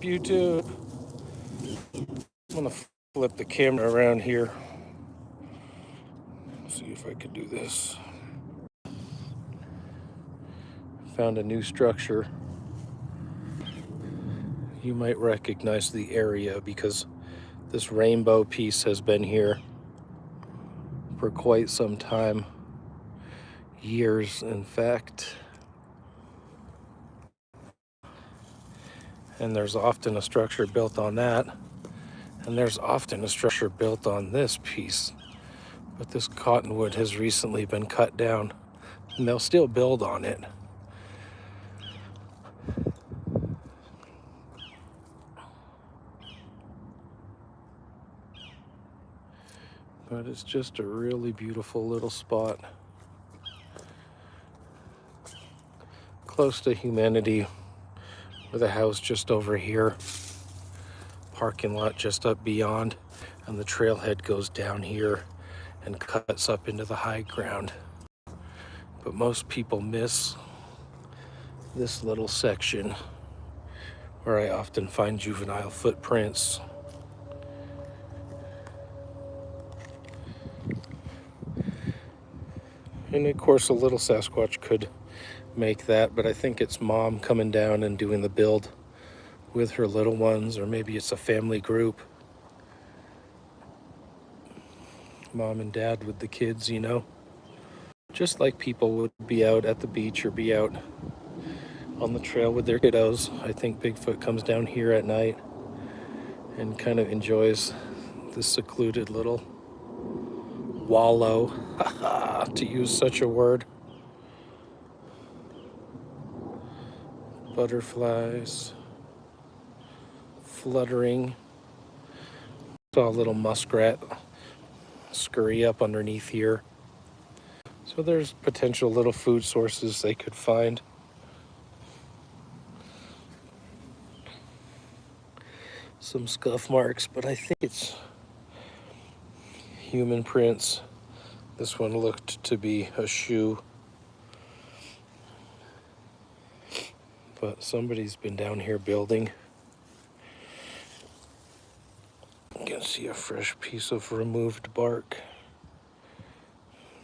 YouTube? I'm gonna flip the camera around here. See if I can do this. Found a new structure. You might recognize the area because this rainbow piece has been here for quite some time. Years, in fact. And there's often a structure built on that. And there's often a structure built on this piece. But this cottonwood has recently been cut down, and they'll still build on it. But it's just a really beautiful little spot. Close to humanity, with a house just over here, parking lot just up beyond, and the trailhead goes down here and cuts up into the high ground. But most people miss this little section where I often find juvenile footprints. And of course, a little Sasquatch could make that, but I think it's mom coming down and doing the build with her little ones, or maybe it's a family group. Mom and dad with the kids, you know. Just like people would be out at the beach or be out on the trail with their kiddos. I think Bigfoot comes down here at night and kind of enjoys this secluded little wallow, to use such a word. Butterflies fluttering. Saw a little muskrat scurry up underneath here. So there's potential little food sources they could find. Some scuff marks, but I think it's human prints. This one looked to be a shoe. But somebody's been down here building. You can see a fresh piece of removed bark.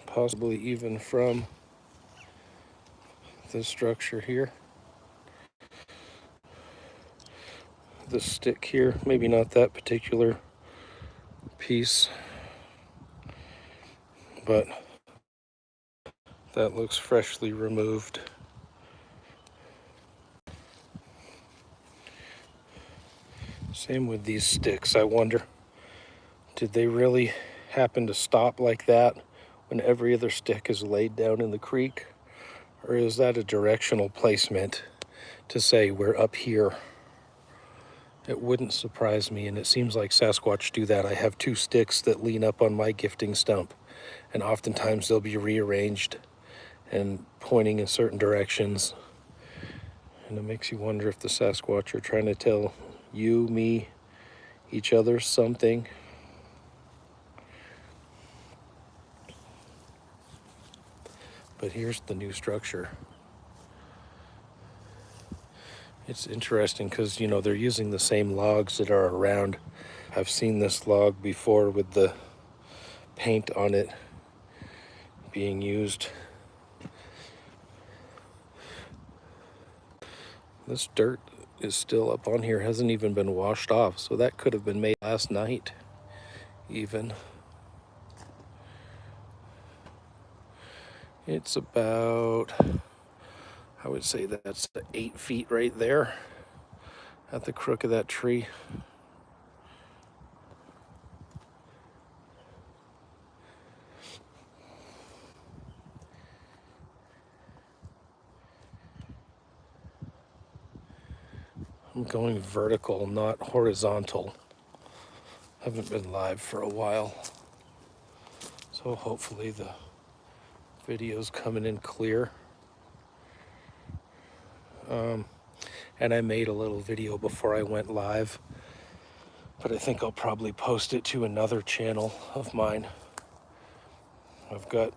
Possibly even from this structure here. This stick here, maybe not that particular piece, but that looks freshly removed. Same with these sticks. I wonder, did they really happen to stop like that when every other stick is laid down in the creek? Or is that a directional placement to say we're up here? It wouldn't surprise me, and it seems like Sasquatch do that. I have two sticks that lean up on my gifting stump, and oftentimes they'll be rearranged and pointing in certain directions. And it makes you wonder if the Sasquatch are trying to tell you, me, each other something. But here's the new structure. It's interesting because, you know, they're using the same logs that are around. I've seen this log before with the paint on it being used. This dirt is still up on here, hasn't even been washed off, so that could have been made last night even. It's about, I would say that's 8 feet right there at the crook of that tree. I'm going vertical, not horizontal. Haven't been live for a while, so hopefully the video's coming in clear. And I made a little video before I went live, but I think I'll probably post it to another channel of mine. I've got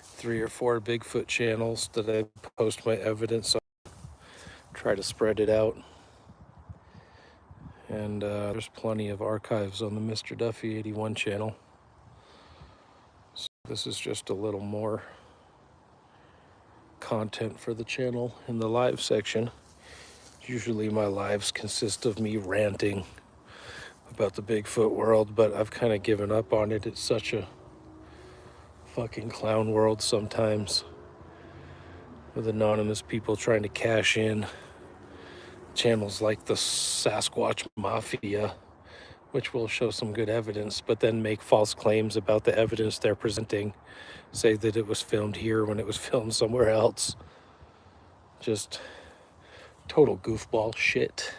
3 or 4 Bigfoot channels that I post my evidence on. Try to spread it out. And there's plenty of archives on the Mr. Duffy 81 channel. So this is just a little more content for the channel in the live section. Usually my lives consist of me ranting about the Bigfoot world, but I've kind of given up on it. It's such a fucking clown world sometimes, with anonymous people trying to cash in. Channels like the Sasquatch Mafia, which will show some good evidence, but then make false claims about the evidence they're presenting. Say that it was filmed here when it was filmed somewhere else. Just total goofball shit.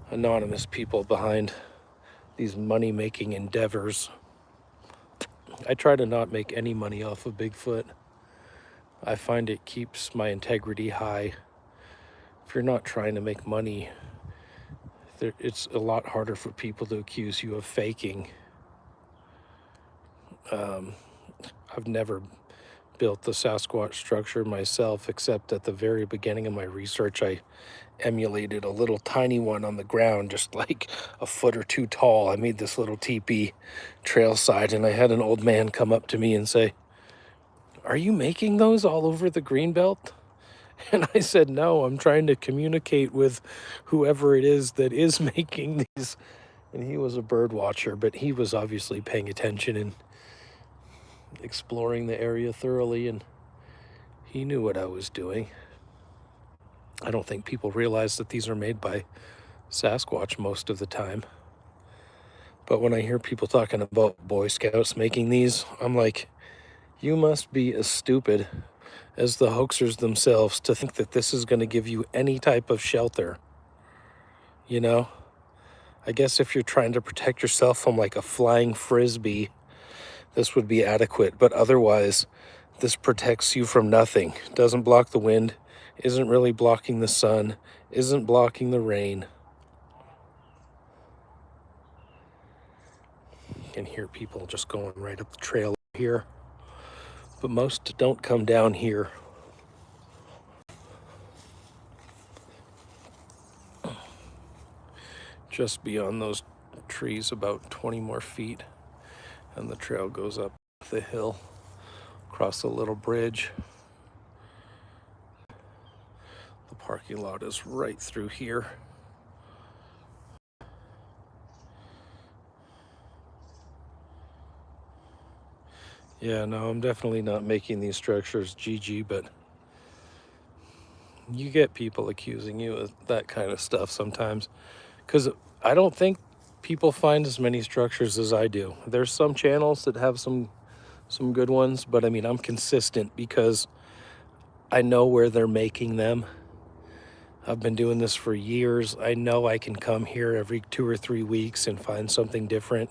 Anonymous people behind these money-making endeavors. I try to not make any money off of Bigfoot. I find it keeps my integrity high. If you're not trying to make money, it's a lot harder for people to accuse you of faking. I've never built the Sasquatch structure myself, except at the very beginning of my research, I emulated a little tiny one on the ground, just like a foot or two tall. I made this little teepee trail side, and I had an old man come up to me and say, "Are you making those all over the Greenbelt?" And I said, "No, I'm trying to communicate with whoever it is that is making these." And he was a bird watcher, but he was obviously paying attention and exploring the area thoroughly, and he knew what I was doing. I don't think people realize that these are made by Sasquatch most of the time. But when I hear people talking about Boy Scouts making these, I'm like, you must be as stupid as the hoaxers themselves to think that this is going to give you any type of shelter. You know? I guess if you're trying to protect yourself from like a flying frisbee, this would be adequate. But otherwise, this protects you from nothing. Doesn't block the wind, isn't really blocking the sun, isn't blocking the rain. You can hear people just going right up the trail here. But most don't come down here. Just beyond those trees, about 20 more feet, and the trail goes up the hill, across a little bridge. The parking lot is right through here. Yeah, no, I'm definitely not making these structures GG, but you get people accusing you of that kind of stuff sometimes, because I don't think people find as many structures as I do. There's some channels that have some good ones, but I mean, I'm consistent because I know where they're making them. I've been doing this for years. I know I can come here every 2 or 3 weeks and find something different,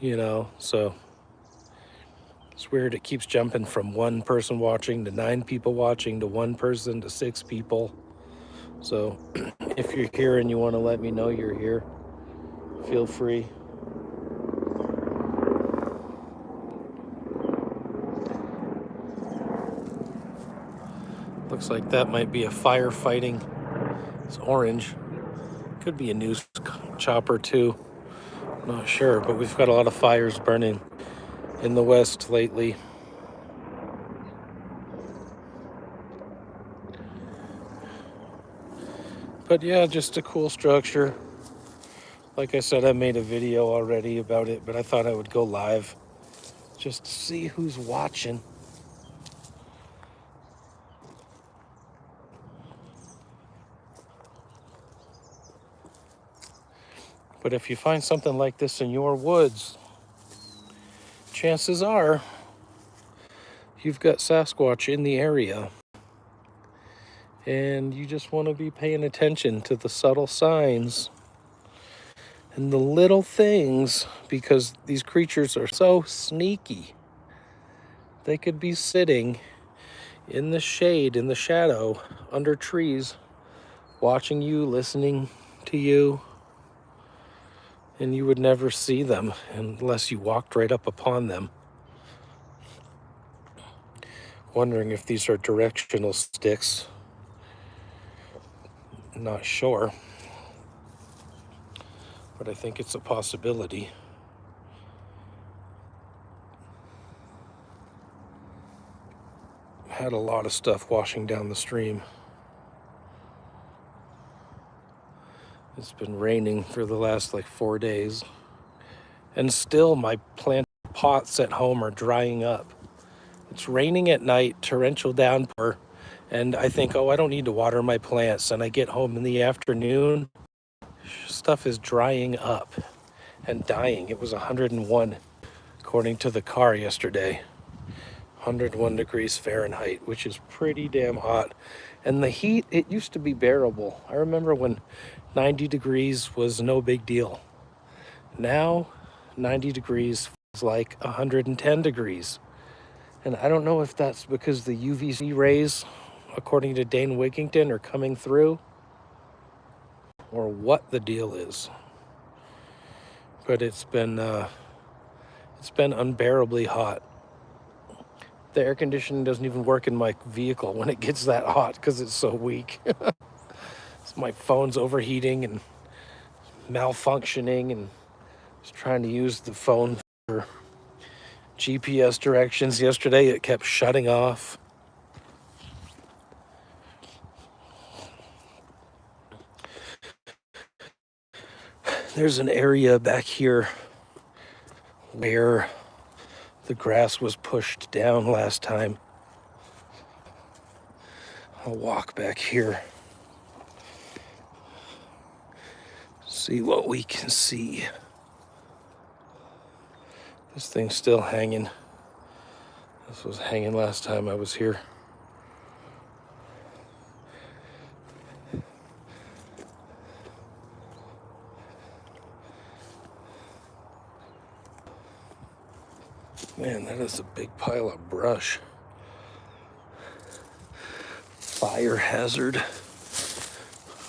so it's weird. It keeps jumping from one person watching to 9 people watching to 1 person to 6 people. So if you're here and you want to let me know you're here, feel free. Looks like that might be a firefighting. It's orange. Could be a news chopper too. Not sure, but we've got a lot of fires burning in the west lately. But yeah, just a cool structure. Like I said, I made a video already about it, but I thought I would go live just to see who's watching. But if you find something like this in your woods, chances are you've got Sasquatch in the area. And you just want to be paying attention to the subtle signs and the little things, because these creatures are so sneaky. They could be sitting in the shade, in the shadow, under trees, watching you, listening to you, and you would never see them unless you walked right up upon them. Wondering if these are directional sticks. Not sure. but I think it's a possibility. Had a lot of stuff washing down the stream. It's been raining for the last like 4 days, and still my plant pots at home are drying up. It's raining at night, torrential downpour, and I think, oh, I don't need to water my plants. And I get home in the afternoon, stuff is drying up and dying. It was 101 according to the car yesterday. 101 degrees Fahrenheit, which is pretty damn hot. And the heat, it used to be bearable. I remember when 90 degrees was no big deal. Now, 90 degrees feels like 110 degrees. And I don't know if that's because the UVC rays, according to Dane Wigington, are coming through, or what the deal is. But it's been unbearably hot. The air conditioning doesn't even work in my vehicle when it gets that hot because it's so weak. My phone's overheating and malfunctioning, and I was trying to use the phone for GPS directions yesterday. It kept shutting off. There's an area back here where the grass was pushed down last time. I'll walk back here, see what we can see. This thing's still hanging. This was hanging last time I was here. Man, that is a big pile of brush. Fire hazard.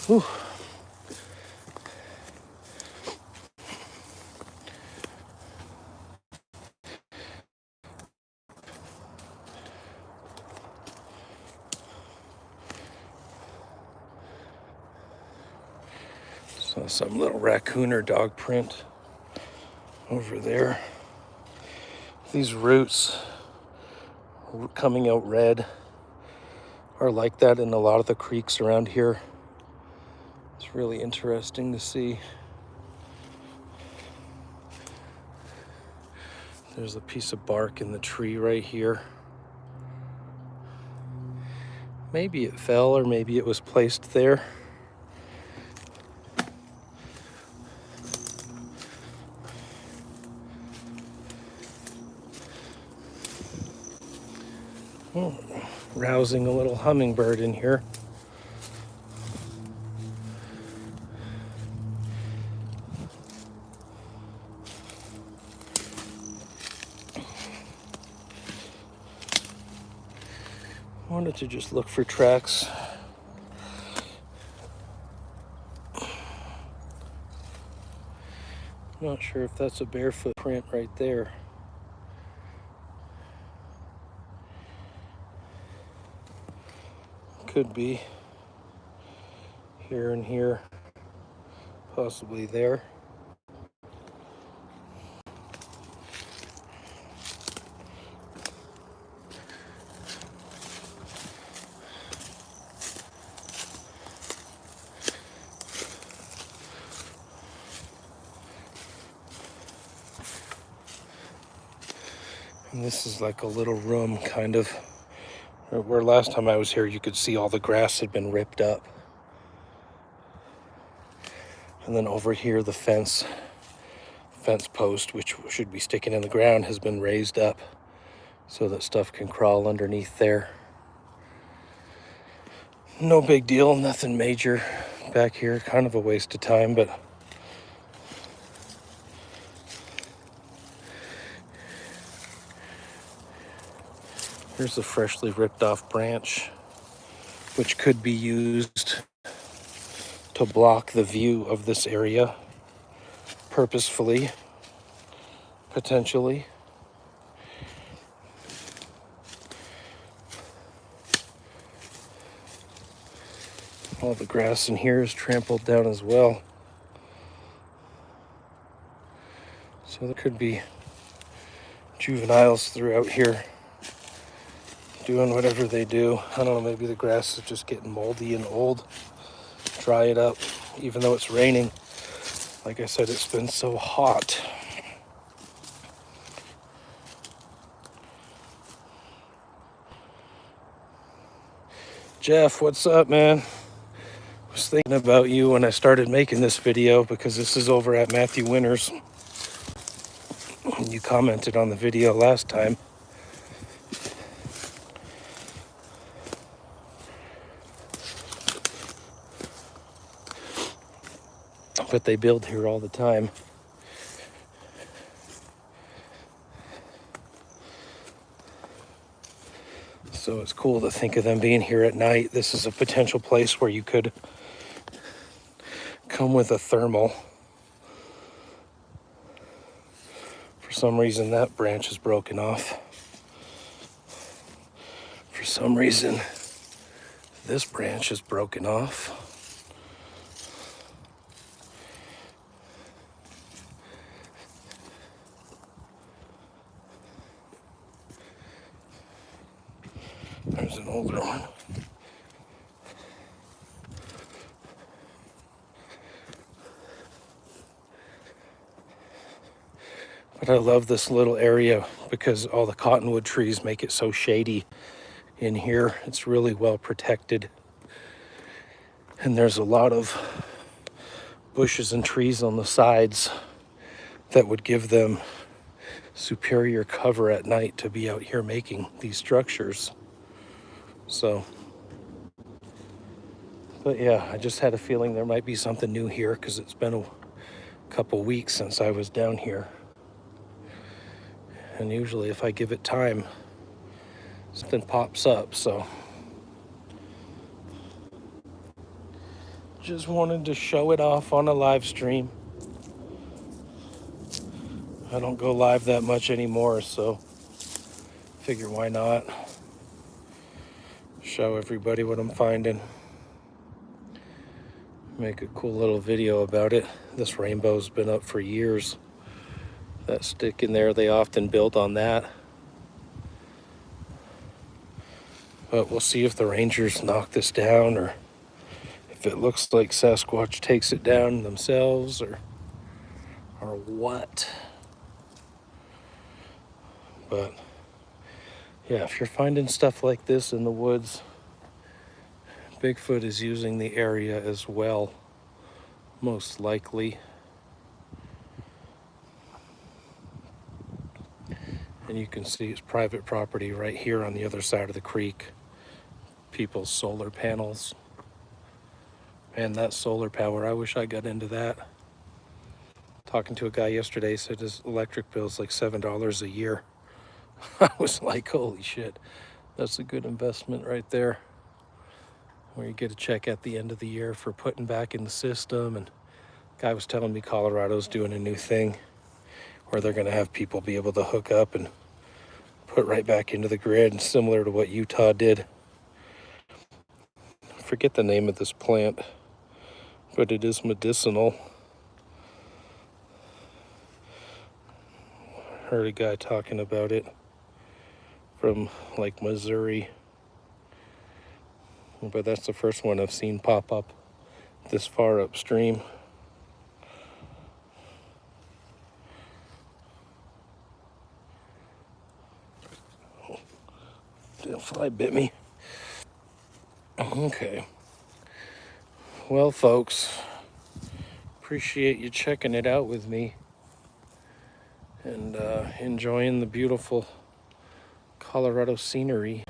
Whew. Saw some little raccoon or dog print over there. These roots coming out red are like that in a lot of the creeks around here. It's really interesting to see. There's a piece of bark in the tree right here. Maybe it fell, or maybe it was placed there. Oh, rousing a little hummingbird in here. I wanted to just look for tracks. Not sure if that's a barefoot print right there. Could be. Here and here. Possibly there. And this is like a little room, kind of, where last time I was here you could see all the grass had been ripped up. And then over here the fence post, which should be sticking in the ground, has been raised up so that stuff can crawl underneath there. No big deal, nothing major back here. Kind of a waste of time, but here's a freshly ripped off branch, which could be used to block the view of this area purposefully, potentially. All the grass in here is trampled down as well. So there could be juveniles throughout here doing whatever they do. I don't know, maybe the grass is just getting moldy and old. Dry it up, even though it's raining. Like I said, it's been so hot. Jeff, what's up, man? I was thinking about you when I started making this video because this is over at Matthew Winters. And you commented on the video last time. But they build here all the time. So it's cool to think of them being here at night. This is a potential place where you could come with a thermal. For some reason, that branch is broken off. For some reason, this branch is broken off. There's an older one. But I love this little area because all the cottonwood trees make it so shady in here. It's really well protected. And there's a lot of bushes and trees on the sides that would give them superior cover at night to be out here making these structures. So, but yeah, I just had a feeling there might be something new here because it's been a couple weeks since I was down here. And usually if I give it time, something pops up, so. Just wanted to show it off on a live stream. I don't go live that much anymore, so figure why not show everybody what I'm finding. Make a cool little video about it. This rainbow's been up for years. That stick in there, they often build on that. But we'll see if the rangers knock this down, or if it looks like Sasquatch takes it down themselves, or what. But yeah, if you're finding stuff like this in the woods, Bigfoot is using the area as well, most likely. And you can see it's private property right here on the other side of the creek. People's solar panels. Man, that solar power, I wish I got into that. Talking to a guy yesterday, said his electric bill is like $7 a year. I was like, holy shit, that's a good investment right there. Where you get a check at the end of the year for putting back in the system. And the guy was telling me Colorado's doing a new thing where they're gonna have people be able to hook up and put right back into the grid, and similar to what Utah did. I forget the name of this plant, but it is medicinal. Heard a guy talking about it from like Missouri, but that's the first one I've seen pop up this far upstream. A fly bit me. Okay. Well, folks, appreciate you checking it out with me and enjoying the beautiful Colorado scenery.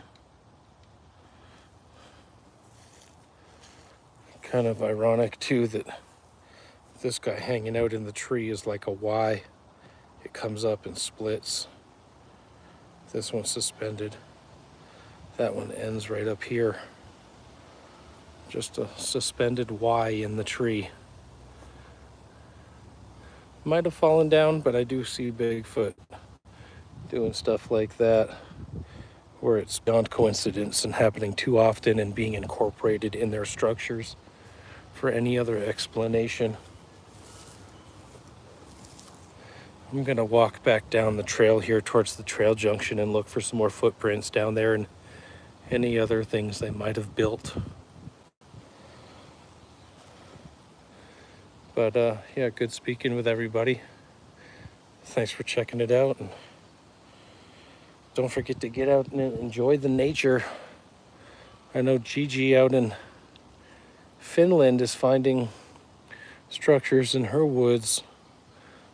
Kind of ironic too that this guy hanging out in the tree is like a Y. It comes up and splits. This one's suspended. That one ends right up here. Just a suspended Y in the tree. Might have fallen down, but I do see Bigfoot doing stuff like that, where it's beyond coincidence and happening too often and being incorporated in their structures for any other explanation. I'm gonna walk back down the trail here towards the trail junction and look for some more footprints down there and any other things they might have built. But yeah, good speaking with everybody. Thanks for checking it out, and don't forget to get out and enjoy the nature. I know Gigi out in Finland is finding structures in her woods.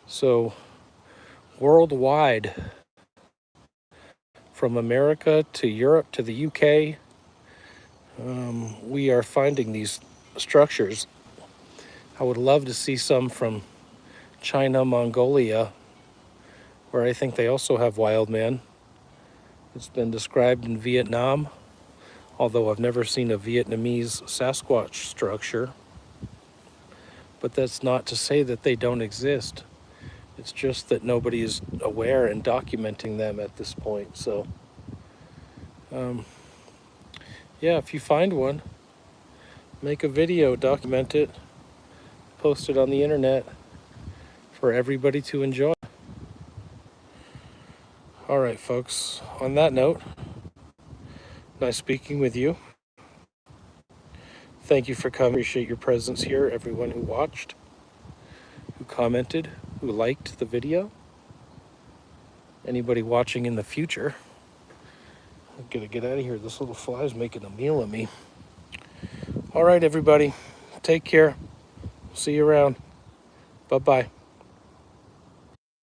So worldwide, from America to Europe to the UK, we are finding these structures. I would love to see some from China, Mongolia, where I think they also have wild man. It's been described in Vietnam, although I've never seen a Vietnamese Sasquatch structure. But that's not to say that they don't exist. It's just that nobody is aware and documenting them at this point. So, yeah, if you find one, make a video, document it, post it on the internet for everybody to enjoy. All right, folks, on that note, nice speaking with you. Thank you for coming. Appreciate your presence here, everyone who watched, who commented, who liked the video. Anybody watching in the future. I'm gonna get out of here. This little fly's making a meal of me. All right, everybody, take care. See you around. Bye-bye.